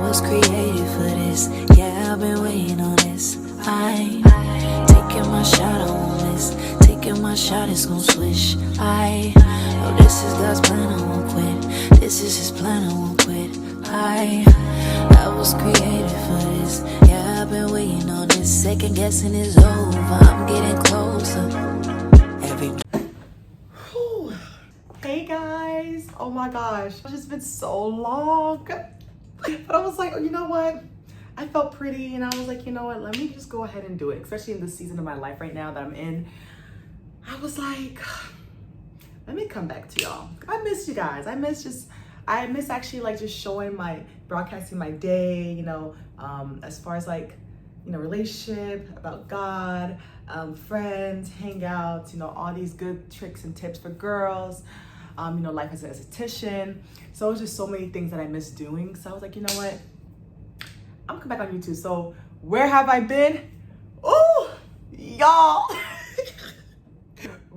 was created for this. Yeah, I've been waiting on this. I taking my shot, I won't miss. Taking my shot, it's gon' swish. I know this is God's plan, I won't quit. This is His plan, I won't quit. I was created for this. Yeah, I've been waiting on this. Second guessing is over. I'm getting closer. Every Whew. Hey guys, oh my gosh, it's just been so long. But I was like, oh, you know what? I felt pretty and I was like, you know what? Let me just go ahead and do it, especially in this season of my life right now that I'm in. I was like, let me come back to y'all. I miss you guys. I miss actually like just showing broadcasting my day, you know, as far as like, you know, relationship, about God, friends, hangouts, you know, all these good tricks and tips for girls, you know, life as an esthetician. So it was just so many things that I miss doing. So I was like, you know what? I'm gonna come back on YouTube. So where have I been? Oh, y'all.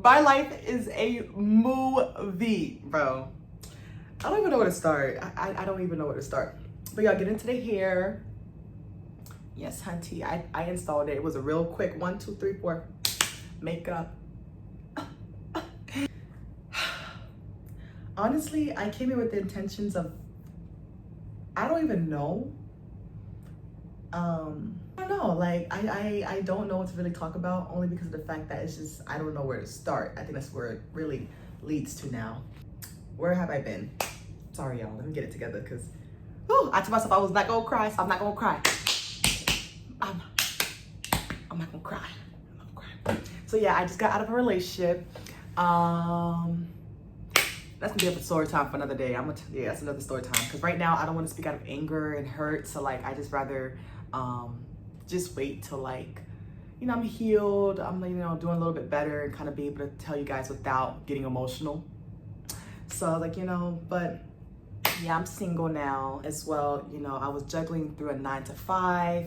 My life is a movie, bro. I don't even know where to start. I don't even know where to start. But y'all, get into the hair. Yes, hunty, I installed it. It was a real quick 1, 2, 3, 4 makeup. Honestly, I came here with the intentions of, I don't even know. I don't know, like I don't know what to really talk about, only because of the fact that it's just, I don't know where to start. I think that's where it really leads to now. Where have I been? Sorry y'all, let me get it together because I told myself I was not gonna cry, so I'm not gonna cry. I'm not gonna cry. I'm not gonna cry. So yeah, I just got out of a relationship. That's gonna be a story time for another day. Yeah, that's another story time. Because right now I don't want to speak out of anger and hurt. So like, I just rather just wait till like, you know, I'm healed. I'm, you know, doing a little bit better and kind of be able to tell you guys without getting emotional. So like, you know, but yeah, I'm single now as well. You know, I was juggling through a 9 to 5,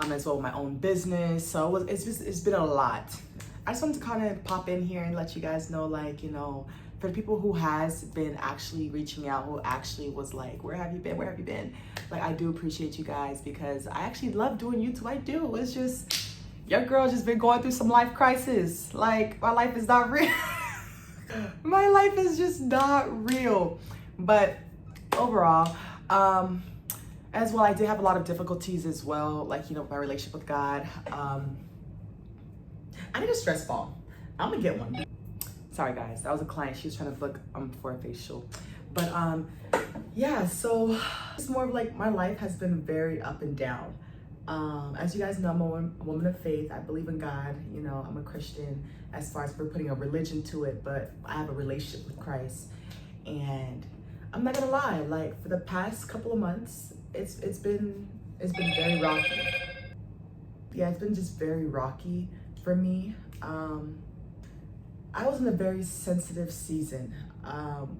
as well with my own business. So it's been a lot. I just wanted to kind of pop in here and let you guys know, like, you know, for the people who has been actually reaching out, who actually was like, where have you been? Where have you been? Like, I do appreciate you guys because I actually love doing YouTube. I do. It's just, your girl just been going through some life crisis. Like, my life is not real. My life is just not real. But overall, as well, I did have a lot of difficulties as well, like, you know, with my relationship with God. I need a stress ball. I'm gonna get one. Sorry guys, that was a client. She was trying to book for a facial. But yeah, so it's more of like, my life has been very up and down. As you guys know, I'm a woman of faith. I believe in God. You know, I'm a Christian as far as we're putting a religion to it, but I have a relationship with Christ. And I'm not gonna lie, like for the past couple of months, it's been very rocky. Yeah, it's been just very rocky for me. I was in a very sensitive season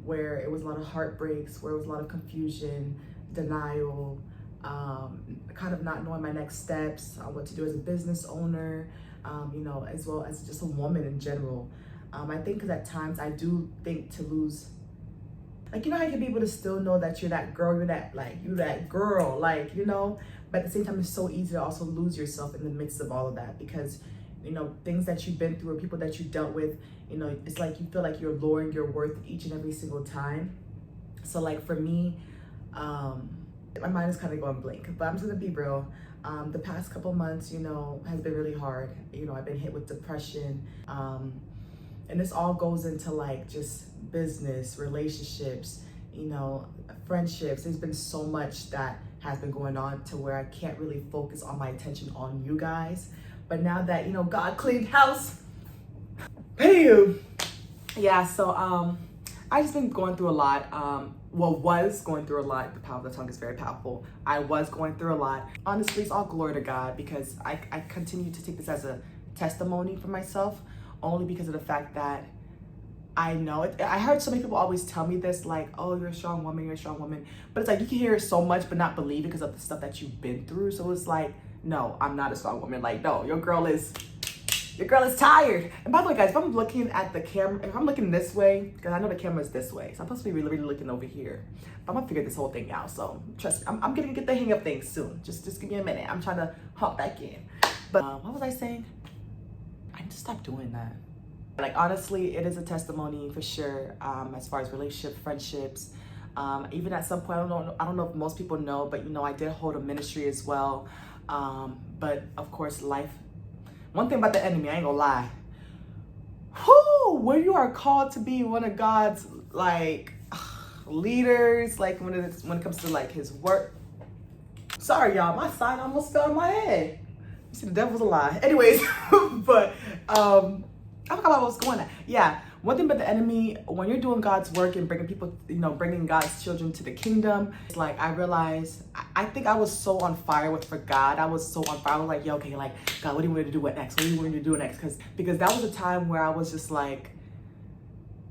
where it was a lot of heartbreaks, where it was a lot of confusion, denial, kind of not knowing my next steps, what to do as a business owner, you know, as well as just a woman in general. I think because at times I do think to lose, like, you know how you can be able to still know that you're that girl, you're that girl, like, you know, but at the same time, it's so easy to also lose yourself in the midst of all of that because, you know, things that you've been through or people that you dealt with, you know, it's like you feel like you're lowering your worth each and every single time. So like for me, my mind is kind of going blank, but I'm just gonna be real. The past couple months, you know, has been really hard. You know, I've been hit with depression. And this all goes into like just business, relationships, you know, friendships. There's been so much that has been going on to where I can't really focus all my attention on you guys. But now that, you know, God cleaned house, pay you. Yeah, so I just been going through a lot. Was going through a lot. The power of the tongue is very powerful. I was going through a lot. Honestly, it's all glory to God because I continue to take this as a testimony for myself, only because of the fact that I know it. I heard so many people always tell me this, like, oh, you're a strong woman, you're a strong woman. But it's like, you can hear it so much, but not believe it because of the stuff that you've been through. So it's like, no, I'm not a strong woman. Like, no, your girl is your girl is tired. And by the way, guys, if I'm looking at the camera, if I'm looking this way, because I know the camera is this way, so I'm supposed to be really looking over here. But I'm gonna figure this whole thing out. So trust me, I'm gonna get the hang of things soon. Just give me a minute. I'm trying to hop back in. But what was I saying? I need to stop doing that. Like, honestly, it is a testimony for sure, as far as relationships, friendships. Even at some point, I don't know if most people know, but you know, I did hold a ministry as well. But of course, life. One thing about the enemy, I ain't gonna lie. Whoo, when you are called to be one of God's like leaders, like when it comes to like His work. Sorry, y'all, my sign almost fell on my head. You see, the devil's a lie. Anyways, but I forgot what I was going at. Yeah, one thing about the enemy, when you're doing God's work and bringing people, you know, bringing God's children to the kingdom, it's like I realized, I think I was so on fire for God. I was so on fire. I was like, yo, okay, like, God, what do you want me to do next? What do you want me to do next? Because that was a time where I was just like,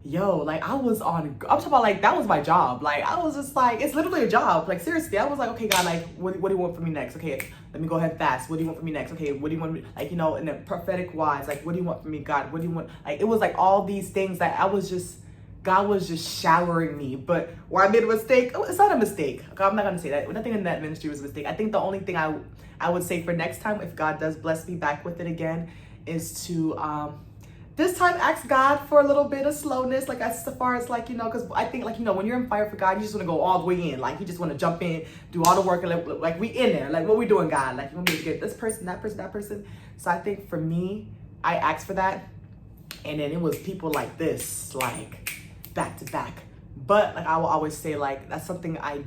yo, like I'm talking about like, that was my job. Like, I was just like, it's literally a job. Like, seriously, I was like, okay, God, like, what do you want from me next? Okay, let me go ahead and fast. What do you want from me next? Okay, what do you want me, like, you know, in the prophetic wise, like, what do you want from me, God? What do you want? Like, it was like all these things that God was just showering me. But where I made a mistake, it's not a mistake. I'm not gonna say that. Nothing in that ministry was a mistake. I think the only thing I would say for next time, if God does bless me back with it again, is to, this time ask God for a little bit of slowness, like as far as like, you know, because I think like, you know, when you're in fire for God, you just want to go all the way in. Like you just want to jump in, do all the work, and like we in there. Like what we doing, God? Like you want me to get this person, that person, that person. So I think for me, I asked for that. And then it was people like this, like back to back. But like I will always say, like, that's something I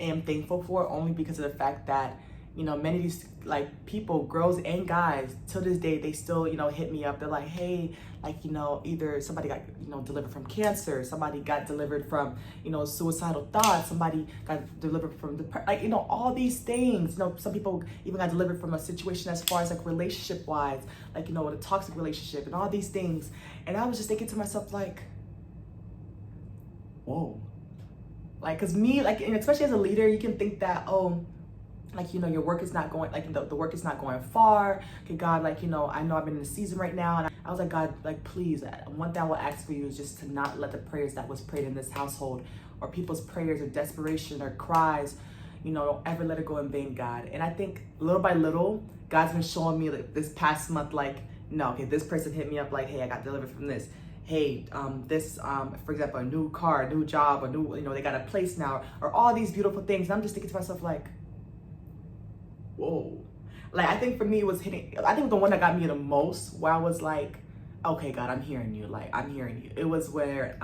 am thankful for, only because of the fact that, you know, many of these like people, girls and guys, till this day, they still, you know, hit me up. They're like, hey, like, you know, either somebody got, you know, delivered from cancer, somebody got delivered from, you know, suicidal thoughts, somebody got delivered from like, you know, all these things. You know, some people even got delivered from a situation as far as like relationship wise, like, you know, with a toxic relationship and all these things. And I was just thinking to myself, like, whoa, like, cause me, like, and especially as a leader, you can think that, oh, like, you know, your work is not going, like, the work is not going far. Okay, God, like, you know I'm in the season right now. And I was like, God, like, please, one thing I will ask for you is just to not let the prayers that was prayed in this household, or people's prayers or desperation or cries, you know, don't ever let it go in vain, God. And I think little by little, God's been showing me like this past month, like, no, okay, this person hit me up like, hey, I got delivered from this. Hey, this, for example, a new car, a new job, a new, you know, they got a place now, or all these beautiful things. And I'm just thinking to myself, like, whoa. Like, I think for me, it was hitting, I think the one that got me the most, where I was like, okay, God, I'm hearing you. Like, I'm hearing you. It was where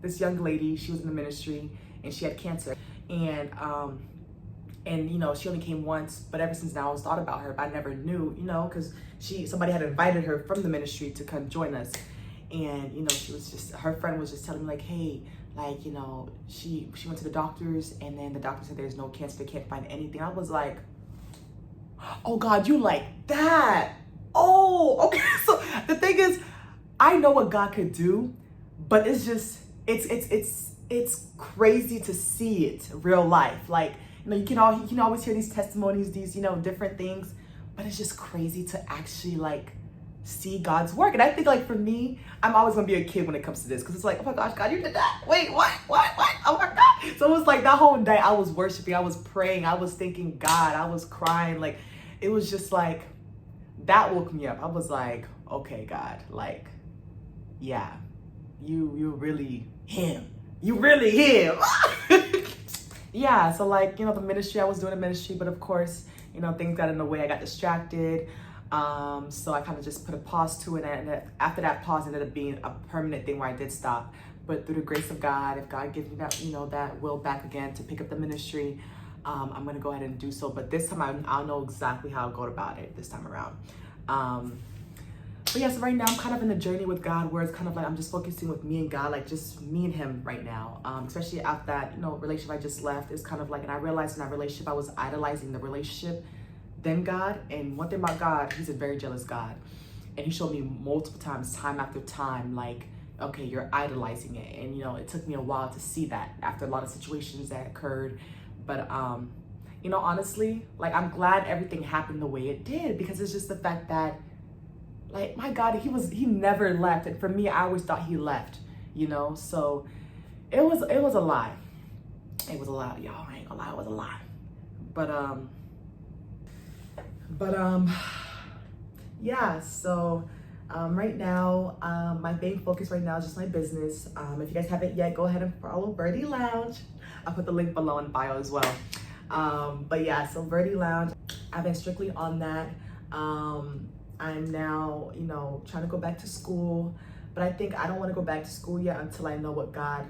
this young lady, she was in the ministry and she had cancer. And you know, she only came once, but ever since then I always thought about her, but I never knew, you know, because somebody had invited her from the ministry to come join us. And, you know, her friend was just telling me like, hey, like, you know, she went to the doctors and then the doctor said there's no cancer, they can't find anything. I was like, oh God, you like that? Oh, okay. So the thing is, I know what God could do, but it's just, it's crazy to see it real life. Like, you know, you can always hear these testimonies, these, you know, different things, but it's just crazy to actually like see God's work. And I think like for me, I'm always gonna be a kid when it comes to this, because it's like, oh my gosh, God, you did that. Wait, what? Oh my God. So it was like that whole day I was worshiping, I was praying, I was thanking God, I was crying. Like, it was just like, that woke me up. I was like, okay, God, like, yeah, you really him. You really him. Yeah, so like, you know, the ministry, I was doing a ministry, but of course, you know, things got in the way, I got distracted. So I kind of just put a pause to it, and after that pause ended up being a permanent thing where I did stop. But through the grace of God, if God gives me that, you know, that will back again to pick up the ministry, I'm gonna go ahead and do so. But this time I'll know exactly how I'll go about it this time around. But yeah, so right now I'm kind of in a journey with God where it's kind of like I'm just focusing with me and God, like just me and Him right now. Especially after that, you know, relationship I just left, it's kind of like, and I realized in that relationship I was idolizing the relationship than God. And one thing about God, He's a very jealous God. And He showed me multiple times, time after time, like, okay, you're idolizing it. And, you know, it took me a while to see that after a lot of situations that occurred. But, you know, honestly, like, I'm glad everything happened the way it did, because it's just the fact that, Like, my God, he never left. And for me, I always thought he left, you know? So it was a lie. It was a lie, y'all. I ain't gonna lie, it was a lie. But yeah, so right now, my main focus right now is just my business. If you guys haven't yet, go ahead and follow Birdie Lounge. I'll put the link below in bio as well. But yeah, so Birdie Lounge, I've been strictly on that. I'm now, you know, trying to go back to school, but I think I don't want to go back to school yet until I know what God,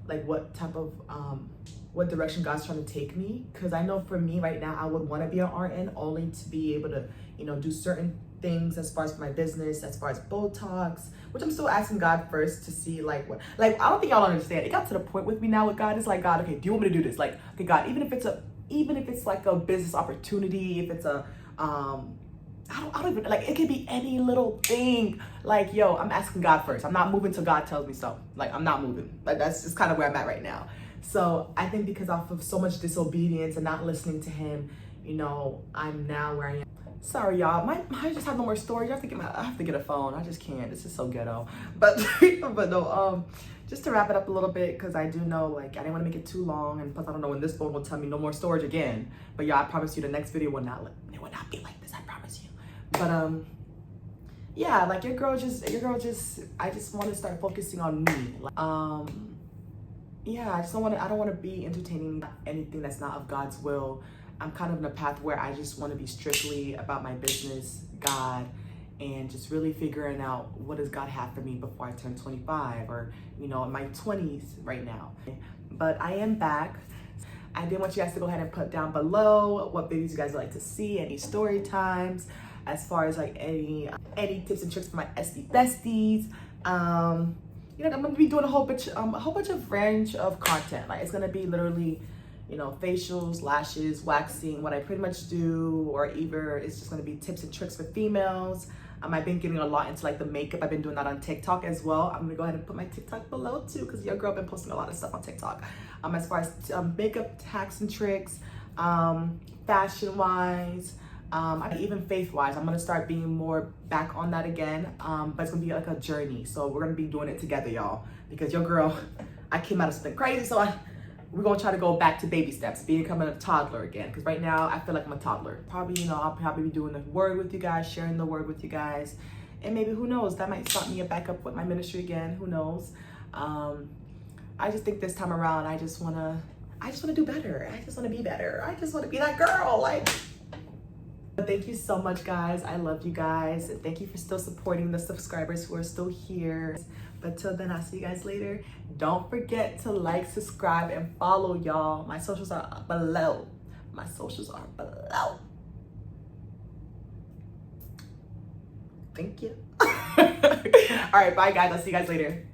like what type of, what direction God's trying to take me. Because I know for me right now, I would want to be an RN only to be able to, you know, do certain things as far as my business, as far as Botox, which I'm still asking God first to see like what, like, I don't think y'all understand. It got to the point with me now with God. It's like, God, okay, do you want me to do this? Like, okay, God, even if it's like a business opportunity, if it's a, I don't even, like, it could be any little thing. Like, yo, I'm asking God first. I'm not moving till God tells me so. Like, I'm not moving. Like, that's just kind of where I'm at right now. So I think because off of so much disobedience and not listening to him, you know, I'm now where I am. Sorry, y'all. I just have no more storage. I have to get a phone. I just can't. This is so ghetto. But no, just to wrap it up a little bit, because I do know, like, I didn't want to make it too long, and plus I don't know when this phone will tell me no more storage again. But yeah, I promise you the next video will not be like this. I promise you. But yeah, like your girl just I just want to start focusing on me. Yeah, I don't want to be entertaining anything that's not of God's will. I'm kind of in a path where I just want to be strictly about my business, God, and just really figuring out what does God have for me before I turn 25, or, you know, in my 20s right now. But I am back. I did want you guys to go ahead and put down below what videos you guys would like to see, any story times, as far as like any tips and tricks for my SD besties. You know, I'm gonna be doing a whole bunch of range of content. Like, it's gonna be literally, you know, facials, lashes, waxing, what I pretty much do, or either it's just gonna be tips and tricks for females. I've been getting a lot into like the makeup. I've been doing that on TikTok as well. I'm gonna go ahead and put my TikTok below too, because your girl been posting a lot of stuff on TikTok. As far as makeup hacks and tricks, fashion wise, even faith wise, I'm gonna start being more back on that again. But it's gonna be like a journey. So we're gonna be doing it together, y'all, because your girl, I came out of something crazy. So we're gonna try to go back to baby steps, becoming a toddler again. Because right now I feel like I'm a toddler. Probably, you know, I'll probably be doing the word with you guys, sharing the word with you guys. And maybe, who knows, that might start me back up with my ministry again. Who knows? I just think this time around, I just wanna do better. I just wanna be better. I just wanna be that girl. Like, thank you so much, guys. I love you guys. And thank you for still supporting the subscribers who are still here. But till then, I'll see you guys later. Don't forget to like, subscribe, and follow, y'all. My socials are below. My socials are below. Thank you. All right, bye, guys. I'll see you guys later.